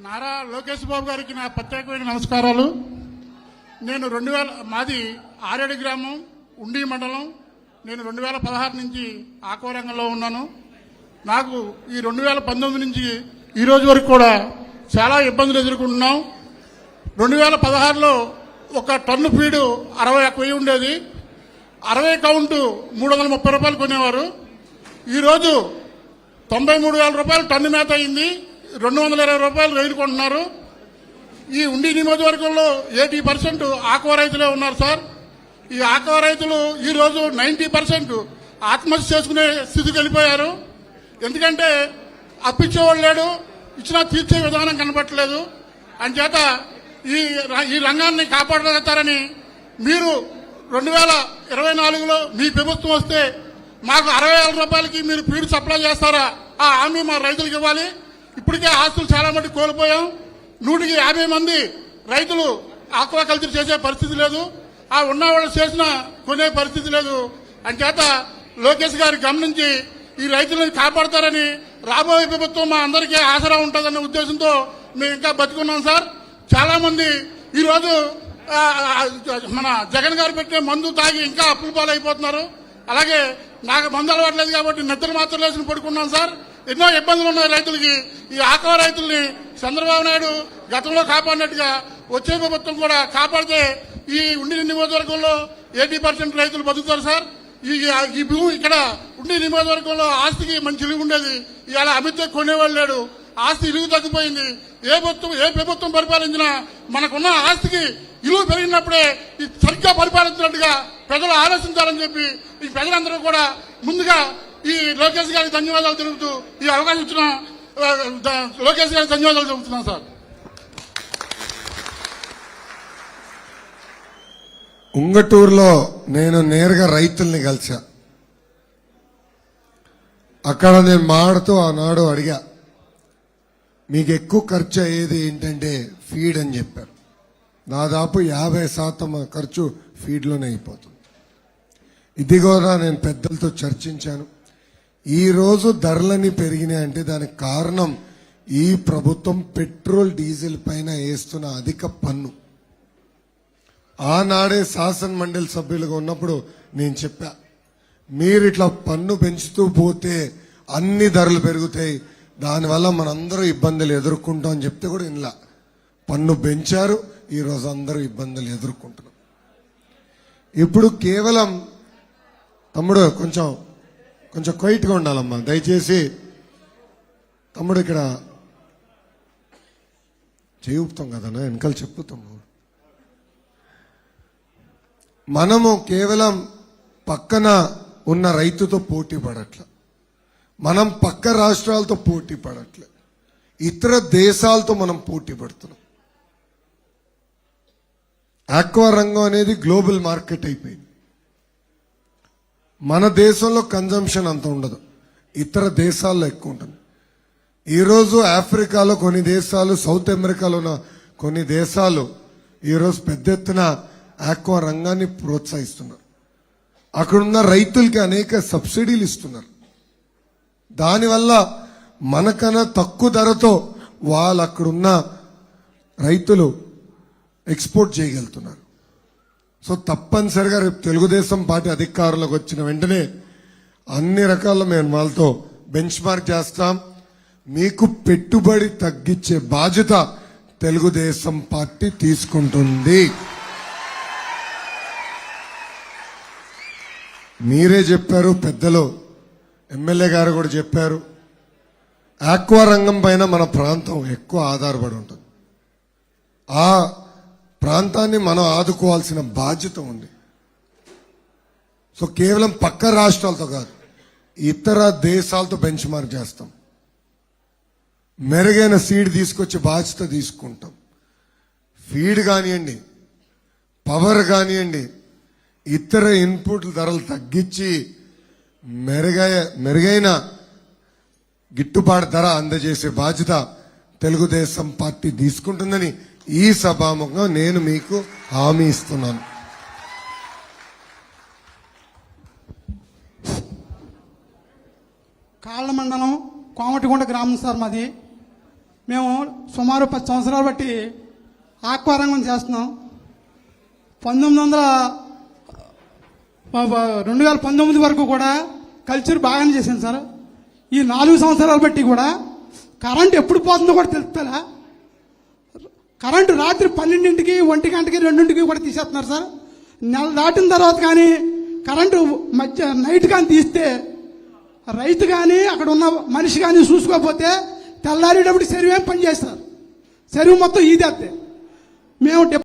నారా లోకేష్ బాబు గారికి నా ప్రత్యేకమైన నమస్కారాలు. నేను మాది ఆరేడు గ్రామం, ఉండి మండలం. నేను 2016 నుంచి ఆక్వా రంగంలో ఉన్నాను. నాకు ఈ 2019 నుంచి ఈ రోజు వరకు కూడా చాలా ఇబ్బందులు ఎదుర్కొంటున్నాం. 2016లో ఒక టన్ను ఫీడు 61,000 ఉండేది. 60 కౌంటు 330 రూపాయలు కొనేవారు. ఈరోజు 93,000 రూపాయలు టన్ను మేత అయింది. 220 రూపాయలు రైలు కొంటున్నారు. ఈ ఉండి నియోజకవర్గంలో 80% ఆక్వా రైతులే ఉన్నారు సార్. ఈ ఆక్వా రైతులు ఈరోజు 90% ఆత్మహత్య చేసుకునే స్థితికి వెళ్ళిపోయారు. ఎందుకంటే అప్పిచ్చేవాళ్ళు లేడు, ఇచ్చినా తీర్చే విధానం కనబట్టలేదు. అంచేత ఈ రంగాన్ని కాపాడగలుగుతారని మీరు 2024లో మీ ప్రభుత్వం వస్తే మాకు 60,000 రూపాయలకి మీరు ఫీడ్ సప్లై చేస్తారా? ఆ హామీ మా రైతులకు ఇవ్వాలి. ఇప్పటికే ఆస్తులు చాలా మంది కోల్పోయాం. 150 మంది రైతులు ఆక్వా కల్చర్ చేసే పరిస్థితి లేదు. ఆ ఉన్నవాళ్ళు చేసినా కొనే పరిస్థితి లేదు. అంచేత లోకేష్ గారు గమనించి ఈ రైతులను కాపాడతారని, రాబోయే ప్రభుత్వం మా అందరికీ ఆసరా ఉంటుందన్న ఉద్దేశంతో మేము ఇంకా బతుకున్నాం సార్. చాలా మంది ఈరోజు మన జగన్ గారు పెట్టే మందు తాగి ఇంకా అప్పుల పాలైపోతున్నారు. అలాగే నాకు మందు అలవాట్లేదు కాబట్టి నిద్ర మాత్రం లేచి పడుకున్నాం సార్. ఎన్నో ఇబ్బందులు ఉన్నాయి రైతులకి. ఈ ఆక్వా రైతుల్ని చంద్రబాబు నాయుడు గతంలో కాపాడినట్టుగా వచ్చే ప్రభుత్వం కూడా కాపాడితే ఈ ఉండి నియోజకవర్గంలో 80% రైతులు బతుకుతారు సార్. ఈ భూమి ఇక్కడ ఉండి నియోజకవర్గంలో ఆస్తికి మంచి విలువ ఉండేది. ఇవాళ అమితే కొనేవాళ్ళు లేడు. ఆస్తి విలువ తగ్గిపోయింది. ఏ ప్రభుత్వం పరిపాలించినా మనకున్న ఆస్తికి విలువ పెరిగినప్పుడే ఈ సరిగ్గా పరిపాలించినట్టుగా ప్రజలు ఆలోచించాలని చెప్పి ఈ ప్రజలందరూ కూడా ముందుగా ఈ లోకేష్ గారికి ధన్యవాదాలు తెలుపుతూ ఈ అవకాశం ఇచ్చిన లోకేష్ గారికి ధన్యవాదాలు తెలుపుతున్నాం సార్. ఉంగటూరులో నేను నేరుగా రైతుల్ని కలిసా. అక్కడ నేను మాడుతూ ఆనాడు అడిగా, మీకు ఎక్కువ ఖర్చు అయ్యేది ఏంటంటే ఫీడ్ అని చెప్పారు. దాదాపు 50% ఖర్చు ఫీడ్లోనే అయిపోతుంది. ఇది కూడా నేను పెద్దలతో చర్చించాను. ఈరోజు ధరలన్నీ పెరిగినాయంటే దానికి కారణం ఈ ప్రభుత్వం పెట్రోల్ డీజిల్ పైన వేస్తున్న అధిక పన్ను. ఆనాడే శాసన మండలి సభ్యులుగా ఉన్నప్పుడు నేను చెప్పా, మీరు ఇట్లా పన్ను పెంచుతూ పోతే అన్ని ధరలు పెరుగుతాయి, దానివల్ల మనందరూ ఇబ్బందులు ఎదుర్కొంటాం అని చెప్తే కూడా ఇలా పన్ను పెంచారు. ఈరోజు అందరూ ఇబ్బందులు ఎదుర్కొంటున్నాం. ఇప్పుడు కేవలం తమ్ముడు కొంచెం క్వైట్గా ఉండాలమ్మా దయచేసి. తమ్ముడు ఇక్కడ చేయుపుతాం కదా, వెనకాల చెప్పుతాము. మనము కేవలం పక్కన ఉన్న రైతుతో పోటీ పడట్లే, మనం పక్క రాష్ట్రాలతో పోటీ పడట్లే, ఇతర దేశాలతో మనం పోటీ పడుతున్నాం. ఆక్వా రంగం అనేది గ్లోబల్ మార్కెట్ అయిపోయింది. మన దేశంలో కన్జంప్షన్ అంత ఉండదు, ఇతర దేశాల్లో ఎక్కువ ఉంటుంది. ఈరోజు ఆఫ్రికాలో కొన్ని దేశాలు, సౌత్ అమెరికాలో ఉన్న కొన్ని దేశాలు ఈరోజు పెద్ద ఎత్తున ఆక్వా రంగాన్ని ప్రోత్సహిస్తున్నారు. అక్కడున్న రైతులకి అనేక సబ్సిడీలు ఇస్తున్నారు. దానివల్ల మనకన్నా తక్కువ ధరతో వాళ్ళు అక్కడున్న రైతులు ఎక్స్పోర్ట్ చేయగలుగుతున్నారు. సో తప్పనిసరిగా రేపు తెలుగుదేశం పార్టీ అధికారంలోకి వచ్చిన వెంటనే అన్ని రకాల మేము వాళ్ళతో బెంచ్ మార్క్ చేస్తాం. మీకు పెట్టుబడి తగ్గించే బాధ్యత తెలుగుదేశం పార్టీ తీసుకుంటుంది. మీరే చెప్పారు, పెద్దలు ఎమ్మెల్యే గారు కూడా చెప్పారు, ఆక్వా రంగం పైన మన ప్రాంతం ఎక్కువ ఆధారపడి ఉంటుంది. ఆ ప్రాంతాన్ని మనం ఆదుకోవాల్సిన బాధ్యత ఉంది. సో కేవలం పక్క రాష్ట్రాలతో కాదు, ఇతర దేశాలతో బెంచ్ మార్క్ చేస్తాం. మెరుగైన సీడ్ తీసుకొచ్చే బాధ్యత తీసుకుంటాం. ఫీడ్ కానివ్వండి, పవర్ కానివ్వండి, ఇతర ఇన్పుట్ల ధరలు తగ్గించి మెరుగైన గిట్టుబాటు ధర అందజేసే బాధ్యత తెలుగుదేశం పార్టీ తీసుకుంటుందని ఈ సభాముఖంగా నేను మీకు హామీ ఇస్తున్నాను. కాళ్ళ మండలం కోమటిగుంట గ్రామం సార్ మాది. మేము సుమారు 10 సంవత్సరాలు బట్టి ఆక్వా రంగం చేస్తున్నాం. 2019 వరకు కూడా కల్చర్ బాగానే చేశాను సార్. ఈ 4 సంవత్సరాలు బట్టి కూడా కరెంట్ ఎప్పుడు పోతుందో కూడా తెలుస్తుందా? కరెంటు రాత్రి 12ంటికి, 1 గంటకి, 2ంటికి కూడా తీసేస్తున్నారు సార్. నెల దాటిన తర్వాత కానీ కరెంటు నైట్ కానీ తీస్తే రైతు కానీ అక్కడ ఉన్న మనిషి కానీ చూసుకోకపోతే తెల్లారేటప్పుడు చెరువు ఏం పని చేస్తారు, చెరువు మొత్తం ఈదేస్తే మేము